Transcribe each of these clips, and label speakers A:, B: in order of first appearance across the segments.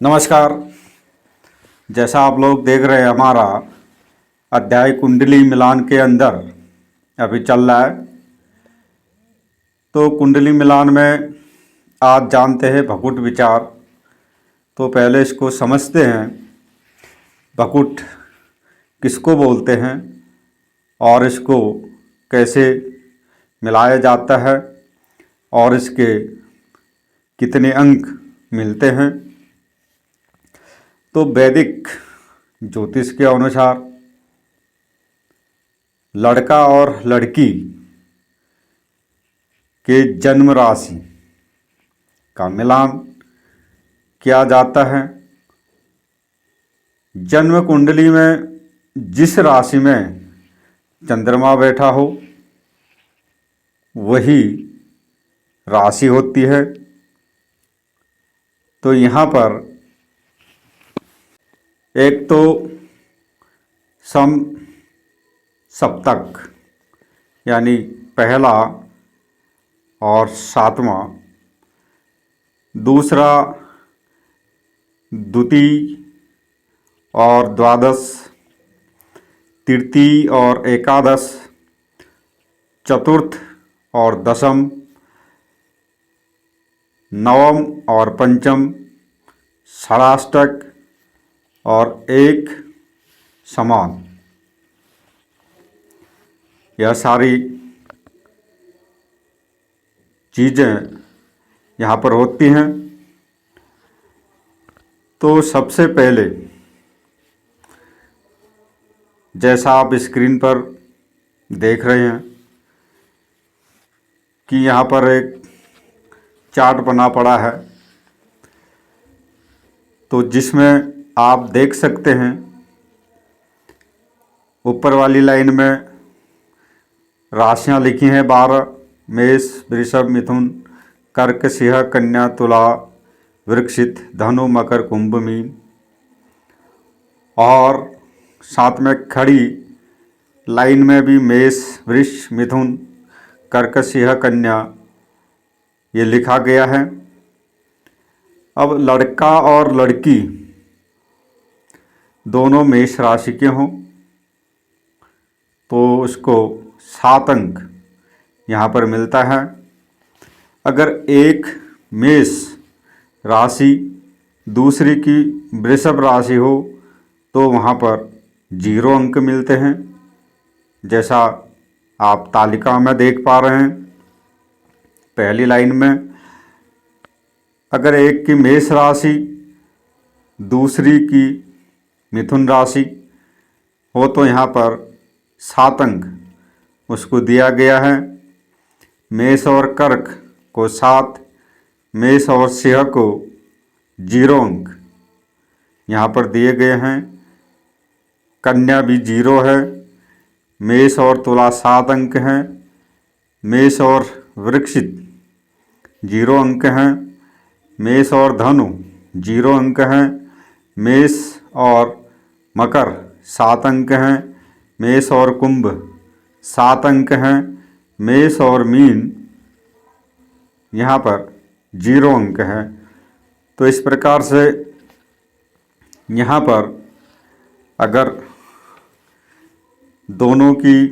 A: नमस्कार। जैसा आप लोग देख रहे हैं, हमारा अध्याय कुंडली मिलान के अंदर अभी चल रहा है। तो कुंडली मिलान में आज जानते हैं भकुट विचार। तो पहले इसको समझते हैं, भकुट किसको बोलते हैं और इसको कैसे मिलाया जाता है और इसके कितने अंक मिलते हैं। तो वैदिक ज्योतिष के अनुसार लड़का और लड़की के जन्म राशि का मिलान किया जाता है। जन्म कुंडली में जिस राशि में चंद्रमा बैठा हो वही राशि होती है। तो यहाँ पर एक तो सम सप्तक यानी पहला और सातवां, दूसरा द्वितीय और द्वादश, तृतीय और एकादश, चतुर्थ और दशम, नवम और पंचम, षष्ठाष्टक और एक समान। यह सारी चीज़ें यहाँ पर होती हैं। तो सबसे पहले जैसा आप स्क्रीन पर देख रहे हैं कि यहाँ पर एक चार्ट बना पड़ा है, तो जिसमें आप देख सकते हैं ऊपर वाली लाइन में राशियाँ लिखी हैं 12: मेष, वृषभ, मिथुन, कर्क, सिंह, कन्या, तुला, वृश्चिक, धनु, मकर, कुंभ, मीन। और साथ में खड़ी लाइन में भी मेष, वृष, मिथुन, कर्क, सिंह, कन्या ये लिखा गया है। अब लड़का और लड़की दोनों मेष राशि के हों तो उसको 7 अंक यहाँ पर मिलता है। अगर एक मेष राशि दूसरी की वृषभ राशि हो तो वहाँ पर 0 अंक मिलते हैं, जैसा आप तालिका में देख पा रहे हैं पहली लाइन में। अगर एक की मेष राशि दूसरी की मिथुन राशि हो तो यहाँ पर 7 अंक उसको दिया गया है। मेष और कर्क को 7, मेष और सिंह को 0 अंक यहाँ पर दिए गए हैं। कन्या भी 0 है। मेष और तुला 7 अंक हैं। मेष और वृश्चिक 0 अंक हैं। मेष और धनु 0 अंक हैं। मेष और मकर 7 अंक हैं। मेष और कुंभ 7 अंक हैं। मेष और मीन यहाँ पर 0 अंक हैं। तो इस प्रकार से यहाँ पर अगर दोनों की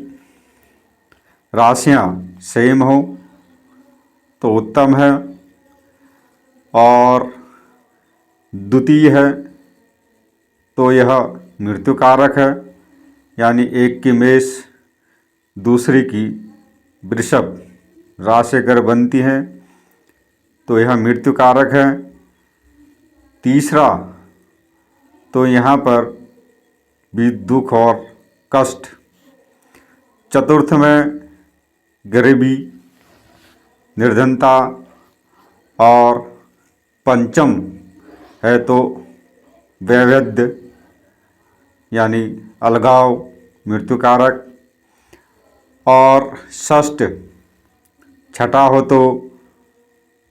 A: राशियाँ सेम हो तो उत्तम है, और द्वितीय है तो यह मृत्यु कारक है, यानी एक की मेष दूसरी की वृषभ राशि अगर बनती है तो यह मृत्यु कारक है। तीसरा तो यहाँ पर भी दुख और कष्ट। चतुर्थ में गरीबी, निर्धनता, और पंचम है तो वैवध्य यानी अलगाव, मृत्यु कारक। और षष्ठ छठा हो तो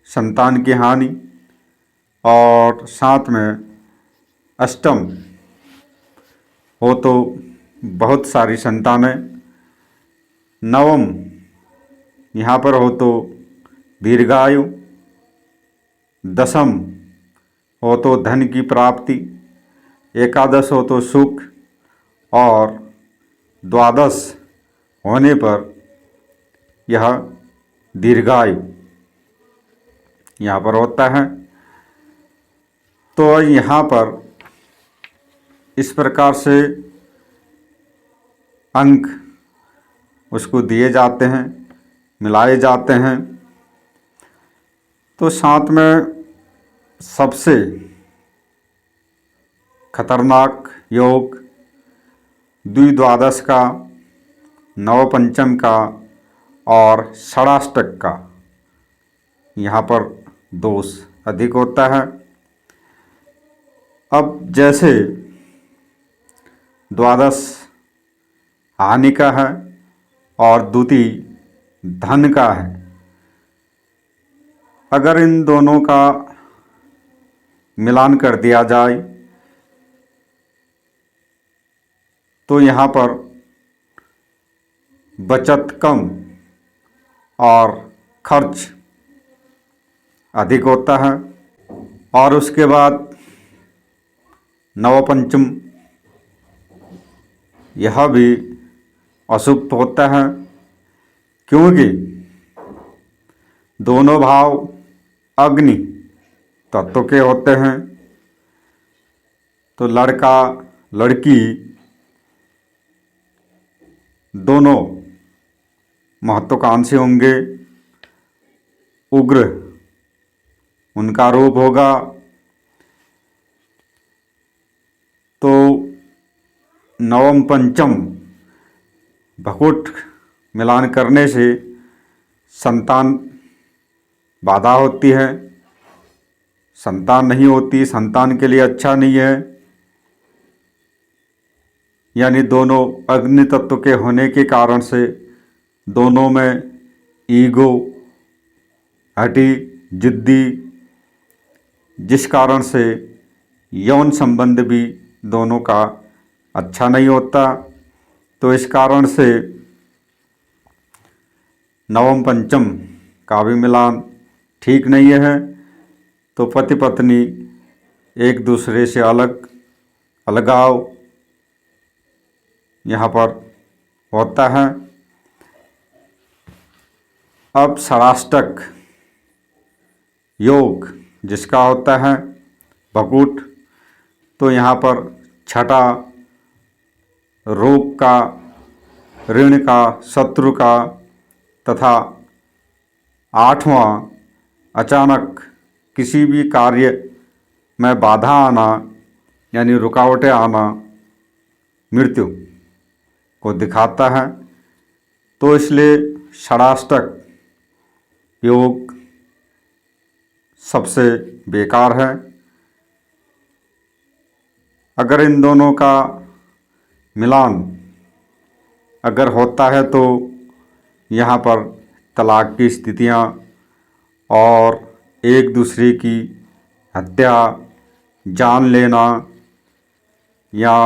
A: संतान की हानि, और साथ में अष्टम हो तो बहुत सारी संतानें। नवम यहाँ पर हो तो दीर्घायु। दशम हो तो धन की प्राप्ति, एकादश हो तो सुख, और द्वादश होने पर यह दीर्घायु यहाँ पर होता है। तो यहाँ पर इस प्रकार से अंक उसको दिए जाते हैं, मिलाए जाते हैं। तो साथ में सबसे खतरनाक योग द्विद्वादश का, नवपंचम का और षडाष्टक का यहाँ पर दोष अधिक होता है। अब जैसे द्वादश हानि का है और द्वितीय धन का है, अगर इन दोनों का मिलान कर दिया जाए तो यहाँ पर बचत कम और खर्च अधिक होता है। और उसके बाद नवपंचम, यह भी अशुभ होता है, क्योंकि दोनों भाव अग्नि तत्व के होते हैं। तो लड़का लड़की दोनों महत्वाकांक्षी होंगे, उग्र उनका रूप होगा। तो नवम पंचम भकुट मिलान करने से संतान बाधा होती है, संतान नहीं होती, संतान के लिए अच्छा नहीं है। यानी दोनों अग्नि तत्व के होने के कारण से दोनों में ईगो, हठी, जिद्दी, जिस कारण से यौन संबंध भी दोनों का अच्छा नहीं होता। तो इस कारण से नवम पंचम का भी मिलान ठीक नहीं है। तो पति पत्नी एक दूसरे से अलगाव यहाँ पर होता है। अब षडाष्टक योग जिसका होता है भकुट, तो यहाँ पर छठा रोग का, ऋण का, शत्रु का तथा आठवां अचानक किसी भी कार्य में बाधा आना यानी रुकावटें आना, मृत्यु को दिखाता है। तो इसलिए षडाष्टक योग सबसे बेकार है। अगर इन दोनों का मिलान अगर होता है तो यहाँ पर तलाक की स्थितियाँ और एक दूसरे की हत्या, जान लेना या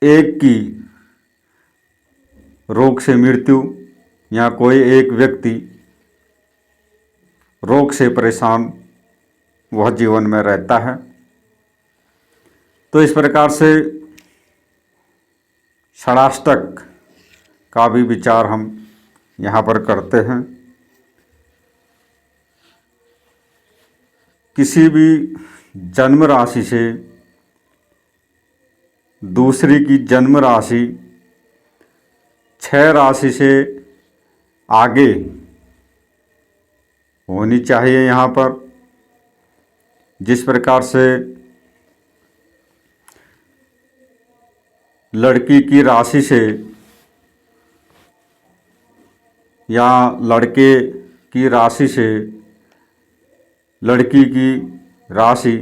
A: एक की रोग से मृत्यु या कोई एक व्यक्ति रोग से परेशान वह जीवन में रहता है। तो इस प्रकार से षडाष्टक का भी विचार हम यहाँ पर करते हैं। किसी भी जन्म राशि से दूसरी की जन्म राशि 6 राशि से आगे होनी चाहिए। यहाँ पर जिस प्रकार से लड़की की राशि से या लड़के की राशि से लड़की की राशि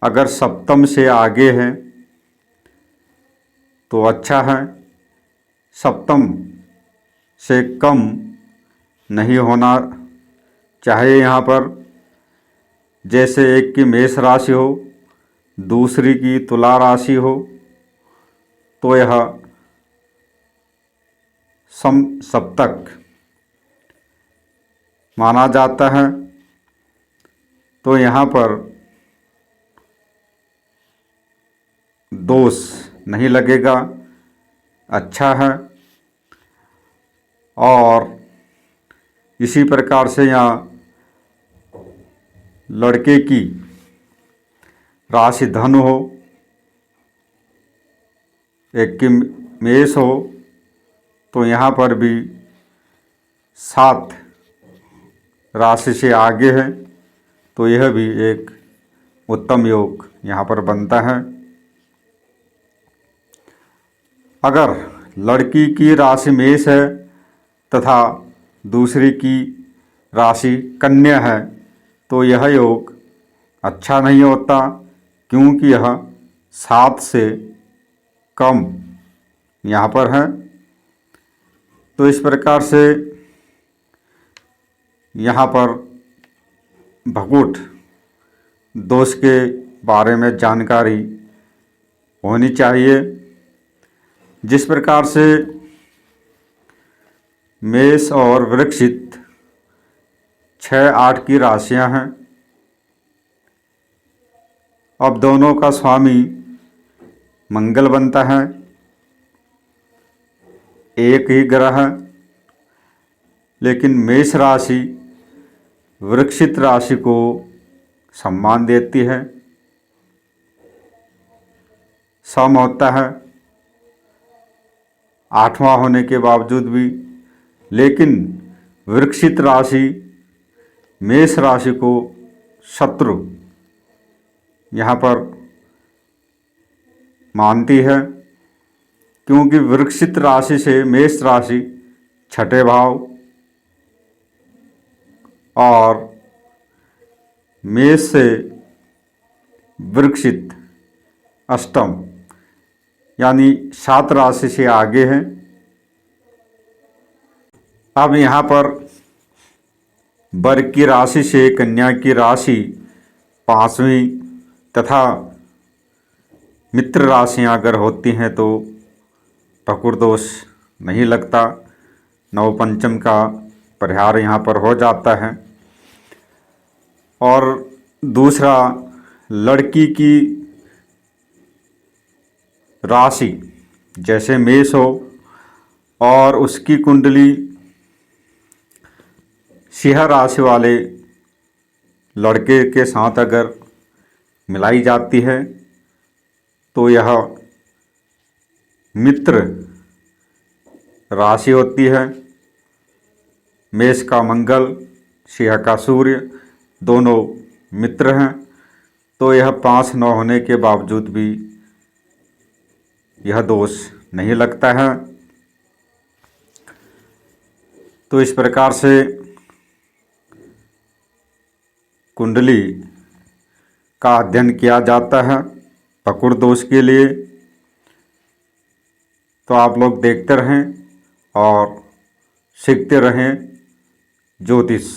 A: अगर सप्तम से आगे है तो अच्छा है, सप्तम से कम नहीं होना चाहिए। यहाँ पर जैसे एक की मेष राशि हो, दूसरी की तुला राशि हो, तो यह सप्तक माना जाता है। तो यहाँ पर दोष नहीं लगेगा, अच्छा है। और इसी प्रकार से यहाँ लड़के की राशि धन हो, एक की मेष हो, तो यहाँ पर भी 7 राशि से आगे है, तो यह भी एक उत्तम योग यहाँ पर बनता है। अगर लड़की की राशि मेष है तथा दूसरी की राशि कन्या है, तो यह योग अच्छा नहीं होता, क्योंकि यह 7 से कम यहाँ पर है। तो इस प्रकार से यहाँ पर भकुट दोष के बारे में जानकारी होनी चाहिए। जिस प्रकार से मेष और वृश्चिक 6-8 की राशियां हैं, अब दोनों का स्वामी मंगल बनता है, एक ही ग्रह है, लेकिन मेष राशि वृश्चिक राशि को सम्मान देती है, सम होता है 8वां होने के बावजूद भी। लेकिन वृश्चिक राशि मेष राशि को शत्रु यहाँ पर मानती है, क्योंकि वृश्चिक राशि से मेष राशि 6ठे भाव और मेष से वृश्चिक अष्टम, यानी 7 राशि से आगे है। अब यहाँ पर वर की राशि से कन्या की राशि 5वीं तथा मित्र राशियाँ अगर होती हैं तो भकुट दोष नहीं लगता, नवपंचम का परिहार यहाँ पर हो जाता है। और दूसरा, लड़की की राशि जैसे मेष हो और उसकी कुंडली सिंह राशि वाले लड़के के साथ अगर मिलाई जाती है, तो यह मित्र राशि होती है। मेष का मंगल, सिंह का सूर्य दोनों मित्र हैं, तो यह 5-9 होने के बावजूद भी यह दोष नहीं लगता है। तो इस प्रकार से कुंडली का अध्ययन किया जाता है भकुट दोष के लिए। तो आप लोग देखते रहें और सीखते रहें ज्योतिष।